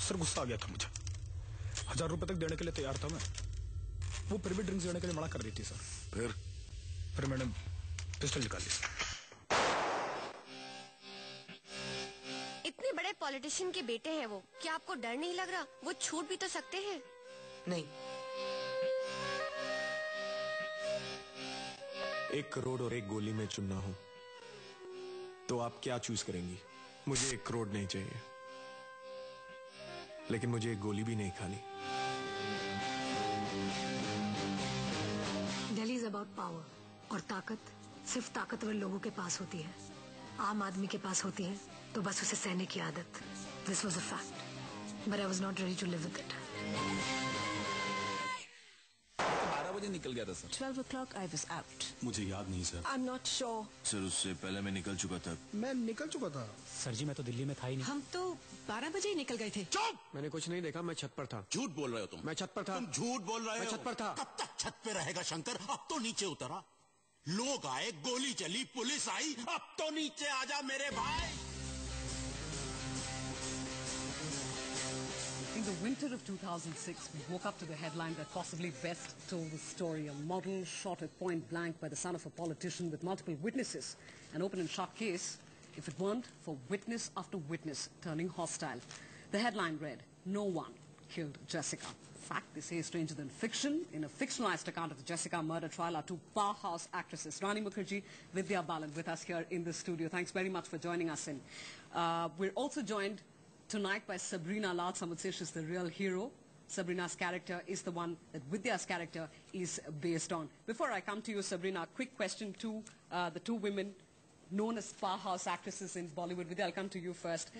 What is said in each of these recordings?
Sir गुस्सा आ गया था मुझे। 1000 रुपए तक देने के लिए तैयार था मैं, वो फिर भी ड्रिंक्स देने के लिए मना कर रही थी सर। फिर मैंने पिस्टल निकाल ली। इतने बड़े पॉलिटिशियन के बेटे हैं वो, क्या आपको डर नहीं लग रहा? वो छूट भी तो सकते हैं। नहीं, 1 करोड़ और 1 गोली में चुनना हो तो आप क्या चूज करेंगी? मुझे 1 करोड़ नहीं चाहिए, लेकिन मुझे 1 गोली भी नहीं खानी। दिल्ली इज अबाउट पावर, और ताकत सिर्फ ताकतवर लोगों के पास होती है। आम आदमी के पास होती है तो बस उसे सहने की आदत। This was a fact, but I was not ready to live with it. 12 बजे निकल गया था sir. 12 o'clock I was out. मुझे याद नहीं sir. I'm not sure. Sir उससे पहले मैं निकल चुका था। मैं निकल चुका था सर जी, मैं तो दिल्ली में था ही नहीं। हम तो 12 बजे ही निकल गए थे। चुप! मैंने कुछ नहीं देखा, मैं छत पर था। झूठ बोल रहे हो तुम। मैं छत पर था। तुम झूठ बोल रहे हो। मैं छत पर था। कब तक छत पे रहेगा शंकर? अब तो नीचे उतरा। लोग आए, गोली चली, पुलिस आई, अब तो नीचे आजा मेरे भाई। In the winter of 2006, we woke up to the headline that possibly best told the story. A model shot at point blank by the son of a politician with multiple witnesses. An open and shut case, if it weren't for witness after witness turning hostile. The headline read, "No one killed Jessica." Fact, they say, is stranger than fiction. In a fictionalized account of the Jessica murder trial are 2 powerhouse actresses, Rani Mukherjee, Vidya Balan, with us here in the studio. Thanks very much for joining us in. We're also joined tonight by Sabrina Lal. Some would say she's the real hero. Sabrina's character is the one that Vidya's character is based on. Before I come to you, Sabrina, a quick question to the 2 women known as powerhouse actresses in Bollywood. Vidya, I'll come to you first.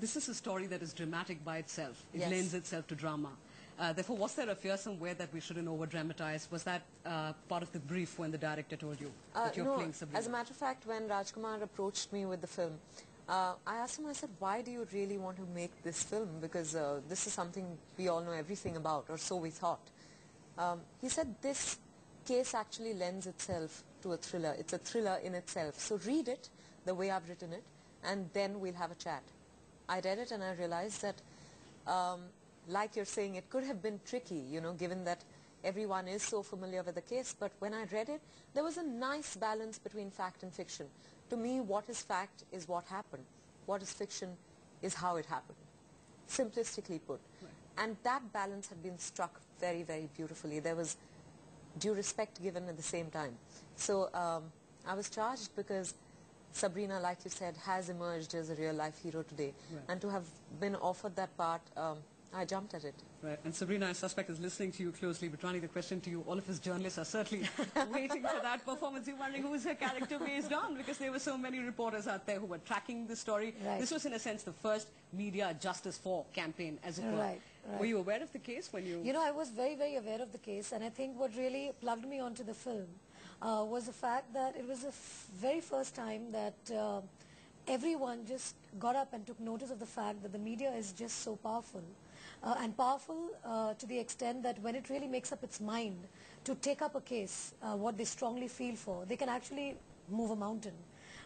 This is a story that is dramatic by itself. It lends itself to drama. Therefore, was there a fear somewhere that we shouldn't over-dramatize? Was that part of the brief when the director told you that you're playing Sabrina? As a matter of fact, when Rajkumar approached me with the film, I asked him, I said, why do you really want to make this film? Because this is something we all know everything about, or so we thought. He said, this case actually lends itself to a thriller. It's a thriller in itself. So read it the way I've written it, and then we'll have a chat. I read it and I realized that, like you're saying, it could have been tricky, you know, given that everyone is so familiar with the case. But when I read it, there was a nice balance between fact and fiction. To me, what is fact is what happened. What is fiction is how it happened, simplistically put. Right. And that balance had been struck very, very beautifully. There was due respect given at the same time. So I was charged because Sabrina, like you said, has emerged as a real-life hero today. Right. And to have been offered that part, I jumped at it. Right. And Sabrina, I suspect, is listening to you closely, but running the question to you. All of us journalists are certainly waiting for that performance. You're wondering who is her character based on, because there were so many reporters out there who were tracking the story. Right. This was, in a sense, the first media justice for campaign, as it were. Right. Were you aware of the case when you... You know, I was very, very aware of the case, and I think what really plugged me onto the film was the fact that it was the very first time that everyone just got up and took notice of the fact that the media is just so powerful. And powerful to the extent that when it really makes up its mind to take up a case, what they strongly feel for, they can actually move a mountain.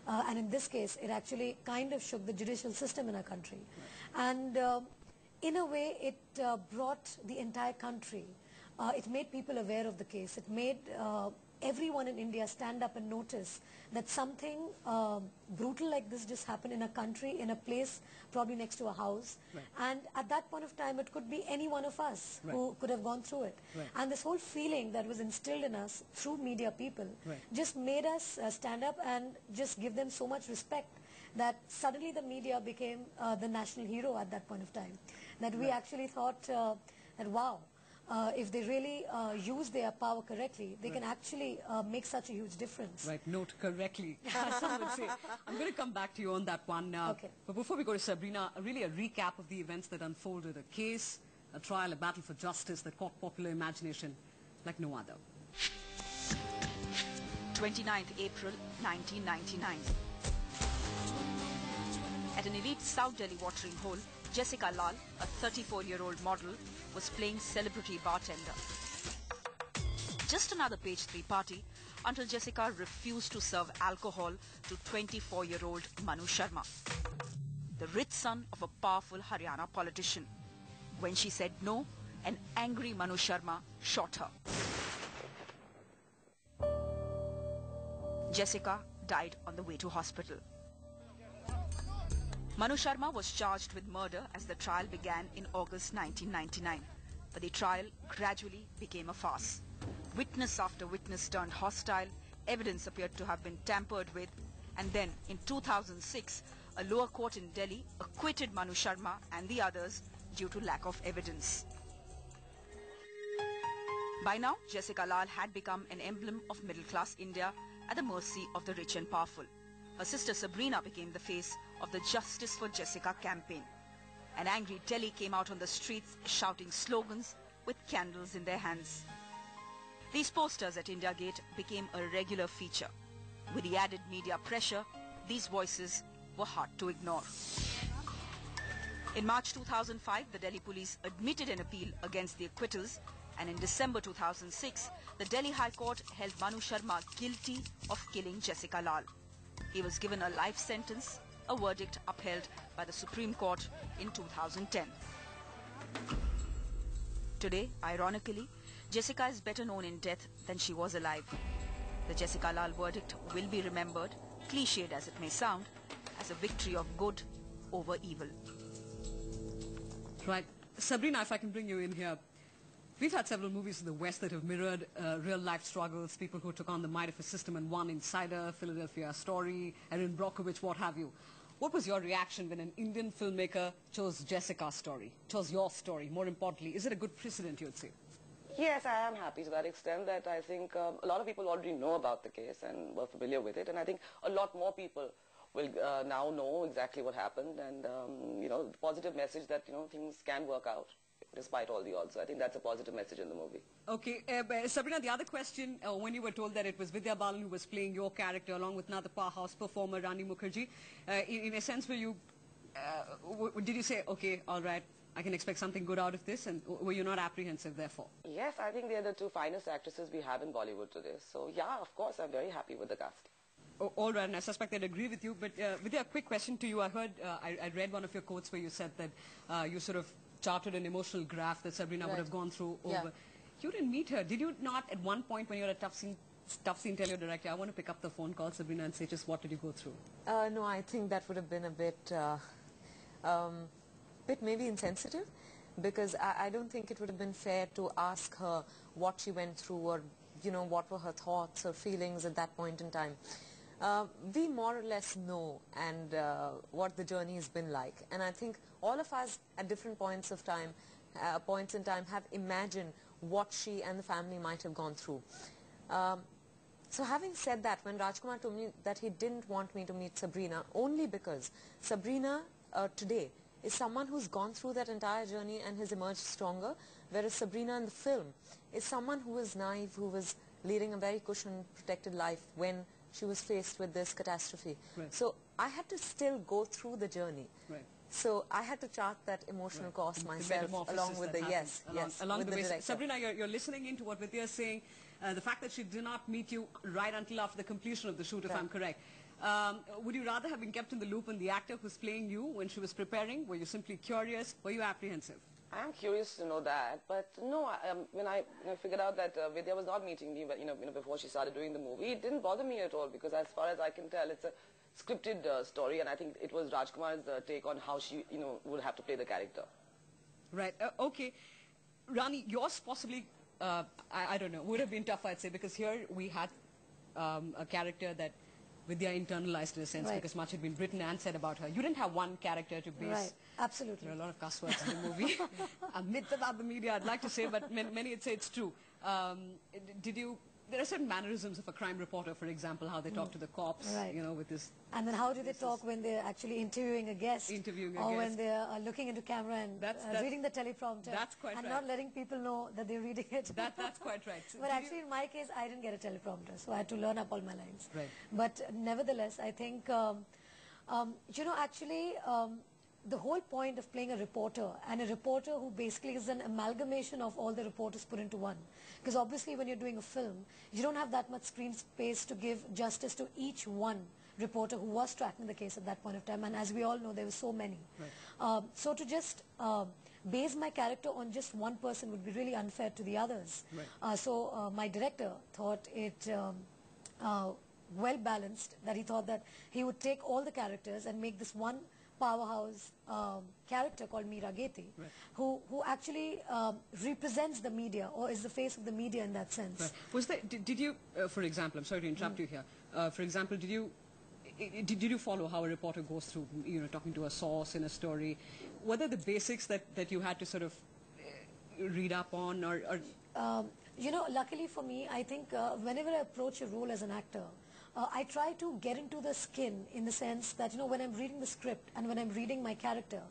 And in this case, it actually kind of shook the judicial system in our country. Right. And in a way, it brought the entire country. It made people aware of the case. It made everyone in India stand up and notice that something brutal like this just happened in a country, in a place probably next to a house. Right. And at that point of time, it could be any one of us who could have gone through it. Right. And this whole feeling that was instilled in us through media people just made us stand up and just give them so much respect that suddenly the media became the national hero at that point of time. That we actually thought that, wow, if they really use their power correctly, they can actually make such a huge difference. Right, note correctly, some would say. I'm going to come back to you on that one. Okay. But before we go to Sabrina, really a recap of the events that unfolded. A case, a trial, a battle for justice that caught popular imagination like no other. 29th April 1999. At an elite South Delhi watering hole, Jessica Lal, a 34-year-old model, was playing celebrity bartender. Just another page 3 party until Jessica refused to serve alcohol to 24-year-old Manu Sharma, the rich son of a powerful Haryana politician. When she said no, an angry Manu Sharma shot her. Jessica died on the way to hospital. Manu Sharma was charged with murder as the trial began in August 1999. But the trial gradually became a farce. Witness after witness turned hostile, evidence appeared to have been tampered with, and then in 2006, a lower court in Delhi acquitted Manu Sharma and the others due to lack of evidence. By now, Jessica Lal had become an emblem of middle-class India at the mercy of the rich and powerful. Her sister Sabrina became the face of the Justice for Jessica campaign. An angry Delhi came out on the streets shouting slogans with candles in their hands. These posters at India Gate became a regular feature. With the added media pressure, these voices were hard to ignore. In March 2005, the Delhi police admitted an appeal against the acquittals, and in December 2006, the Delhi High Court held Manu Sharma guilty of killing Jessica Lal. He was given a life sentence, a verdict upheld by the Supreme Court in 2010. Today, ironically, Jessica is better known in death than she was alive. The Jessica Lal verdict will be remembered, cliched as it may sound, as a victory of good over evil. Right. Sabrina, if I can bring you in here. We've had several movies in the West that have mirrored real-life struggles, people who took on the might of a system and won. Insider, Philadelphia Story, Erin Brockovich, what have you. What was your reaction when an Indian filmmaker chose Jessica's story, chose your story? More importantly, is it a good precedent, you would say? Yes, I am happy to that extent that I think a lot of people already know about the case and were familiar with it, and I think a lot more people will now know exactly what happened, and you know, the positive message that, you know, things can work out despite all the odds. So I think that's a positive message in the movie. Okay, Sabrina, the other question, when you were told that it was Vidya Balan who was playing your character along with another powerhouse performer, Rani Mukherjee, in a sense, were you, did you say, okay, all right, I can expect something good out of this, and were you not apprehensive therefore? Yes, I think they're the two finest actresses we have in Bollywood today. So yeah, of course, I'm very happy with the cast. Oh, all right, and I suspect I'd agree with you, but Vidya, a quick question to you. I heard, I read one of your quotes where you said that you sort of charted an emotional graph that Sabrina would have gone through over. Yeah. You didn't meet her. Did you not at one point when you were at tough scene tell your director, I want to pick up the phone, call Sabrina and say, just what did you go through? No, I think that would have been a bit maybe insensitive, because I don't think it would have been fair to ask her what she went through, or, you know, what were her thoughts or feelings at that point in time. We more or less know and what the journey has been like, and I think all of us at different points in time have imagined what she and the family might have gone through. So having said that, when Rajkumar told me that he didn't want me to meet Sabrina, only because Sabrina today is someone who's gone through that entire journey and has emerged stronger, whereas Sabrina in the film is someone who was naive, who was leading a very cushioned, protected life when she was faced with this catastrophe. Right. So I had to still go through the journey. Right. So I had to chart that emotional course myself, along with the along the way. Sabrina, you're listening into what Vidya is saying. The fact that she did not meet you right until after the completion of the shoot, if I'm correct. Would you rather have been kept in the loop on the actor who's playing you when she was preparing? Were you simply curious? Were you apprehensive? I'm curious to know that, but no, when I figured out that Vidya was not meeting me, but, before she started doing the movie, it didn't bother me at all, because as far as I can tell, it's a scripted story, and I think it was Rajkumar's take on how she, would have to play the character. Right. Okay. Rani, yours possibly, I don't know, would have been tough, I'd say, because here we had a character that Vidya internalized in a sense, because much had been written and said about her. You didn't have one character to base. Right, absolutely. There are a lot of cuss words in the movie. A myth about the media, I'd like to say, but many would say it's true. There are certain mannerisms of a crime reporter, for example, how they talk to the cops, with this. And then how do they talk when they're actually interviewing a guest? Or when they're looking into camera and reading the teleprompter. That's quite right. And not letting people know that they're reading it. That's quite right. But actually, in my case, I didn't get a teleprompter, so I had to learn up all my lines. Right. But nevertheless, I think, the whole point of playing a reporter, and a reporter who basically is an amalgamation of all the reporters put into one. Because obviously when you're doing a film, you don't have that much screen space to give justice to each one reporter who was tracking the case at that point of time, and as we all know, there were so many. Right. So to just base my character on just one person would be really unfair to the others. Right. So my director thought it well balanced, that he thought that he would take all the characters and make this one powerhouse character called Meera Gethi, right, who actually represents the media, or is the face of the media in that sense. Right. Was there, did you, for example, I'm sorry to interrupt you here, for example, did you follow how a reporter goes through, you know, talking to a source in a story? What are the basics that you had to sort of read up on, or you know, luckily for me, I think whenever I approach a role as an actor, I try to get into the skin, in the sense that, you know, when I'm reading the script and when I'm reading my character,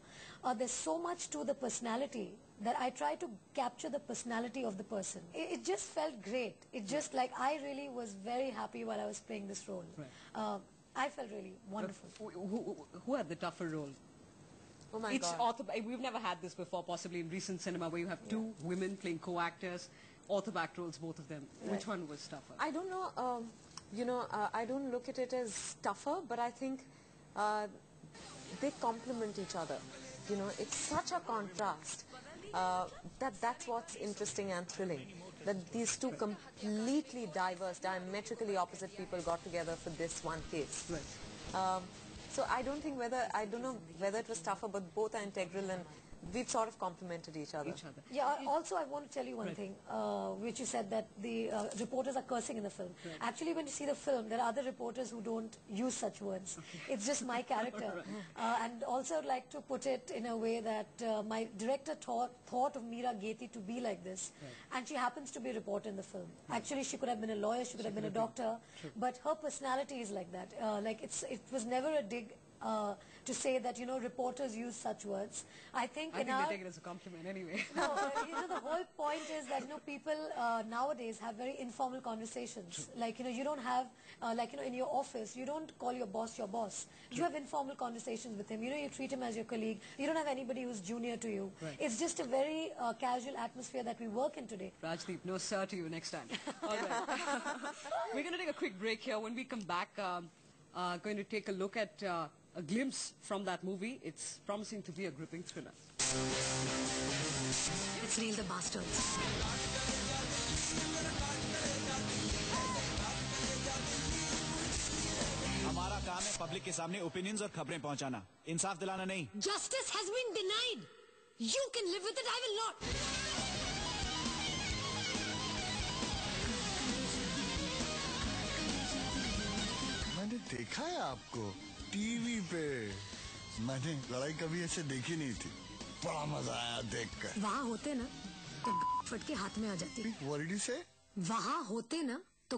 there's so much to the personality that I try to capture the personality of the person. It just felt great. It just, like, I really was very happy while I was playing this role. Right. I felt really wonderful. Who had the tougher role? Oh my God. We've never had this before, possibly in recent cinema, where you have two women playing co-actors, author-backed roles, both of them. Right. Which one was tougher? I don't know. You know, I don't look at it as tougher, but I think they complement each other. You know, it's such a contrast that's what's interesting and thrilling. That these two completely diverse, diametrically opposite people got together for this one case. Right. So I don't know whether it was tougher, but both are integral, and we've sort of complemented each other. Yeah, also I want to tell you one thing, which you said, that the reporters are cursing in the film. Right. Actually, when you see the film, there are other reporters who don't use such words. Okay. It's just my character. And also I'd like to put it in a way that my director thought of Meera Gethi to be like this. Right. And she happens to be a reporter in the film. Right. Actually, she could have been a lawyer, she could have been a doctor, but her personality is like that. Like it was never a dig to say that, you know, reporters use such words. I think they take it as a compliment anyway. No, you know, the whole point is that, you know, people nowadays have very informal conversations. True. Like, you know, you don't have, like, you know, in your office, you don't call your boss your boss. True. You have informal conversations with him. You know, you treat him as your colleague. You don't have anybody who's junior to you. Right. It's just a very casual atmosphere that we work in today. Rajdeep, no sir to you next time. All right. We're going to take a quick break here. When we come back, going to take a look at a glimpse from that movie. It's promising to be a gripping thriller. Let's reel the bastards. हमारा काम है public के सामने opinions और खबरें पहुंचाना, इंसाफ दिलाना नहीं. Justice has been denied. You can live with it, I will not. मैंने देखा है आपको टीवी पे. मैंने लड़ाई कभी ऐसे देखी नहीं थी. बड़ा मजा आया देखकर. वहाँ होते ना तो फट के हाथ में आ जाती. What did you say? वहाँ होते ना तो